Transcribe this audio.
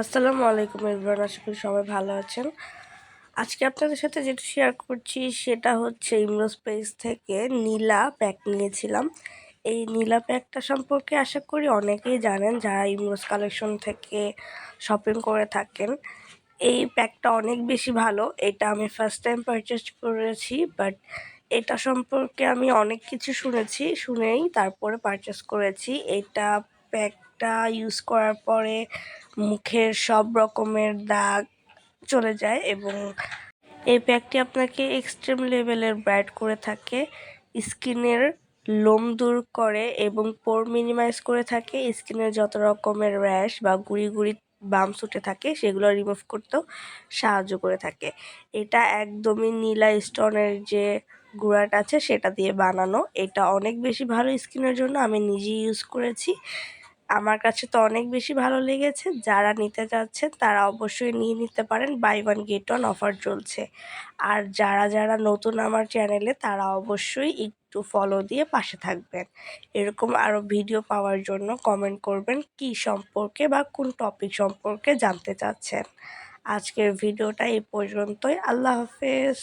আসসালামু আলাইকুম এভরিওয়ান, আশা করি সবাই ভালো আছেন। আজকে আপনাদের সাথে যেটা শেয়ার করছি সেটা হচ্ছে ইমরোজ পেজ থেকে নীলা প্যাক নিয়েছিলাম। এই নীলা প্যাকটা সম্পর্কে আশা করি অনেকেই জানেন যারা ইমরোজ কালেকশন থেকে শপিং করে থাকেন। এই প্যাকটা অনেক বেশি ভালো। এটা আমি ফার্স্ট টাইম পারচেজ করেছি, বাট এটা সম্পর্কে আমি অনেক কিছু শুনেই তারপরে পারচেজ করেছি। এটা প্যাকটা ইউজ করার পরে মুখের সব রকমের দাগ চলে যায় এবং এই প্যাকটি আপনাকে এক্সট্রিম লেভেলের ব্রাইট করে থাকে, স্কিনের লোম দূর করে এবং পোর মিনিমাইজ করে থাকে। স্কিনের যত রকমের র্যাশ বা গুড়ি বাম্পস উঠে থাকে সেগুলো রিমুভ করতেও সাহায্য করে থাকে। এটা একদমই নীলা স্টোনের যে গুঁড়াটা আছে সেটা দিয়ে বানানো। এটা অনেক বেশি ভালো স্কিনের জন্য, আমি নিজেই ইউজ করেছি। আমার কাছে তো অনেক বেশি ভালো লেগেছে। যারা নিতে চাচ্ছেন তারা অবশ্যই নিয়ে নিতে পারেন, buy one get one offer চলছে। আর যারা নতুন আমার চ্যানেলে তারা অবশ্যই একটু ফলো দিয়ে পাশে থাকবেন। এরকম আরও ভিডিও পাওয়ার জন্য কমেন্ট করবেন কি সম্পর্কে বা কোন টপিক সম্পর্কে জানতে চাচ্ছেন। আজকের ভিডিওটা এই পর্যন্তই। আল্লাহ হাফেজ।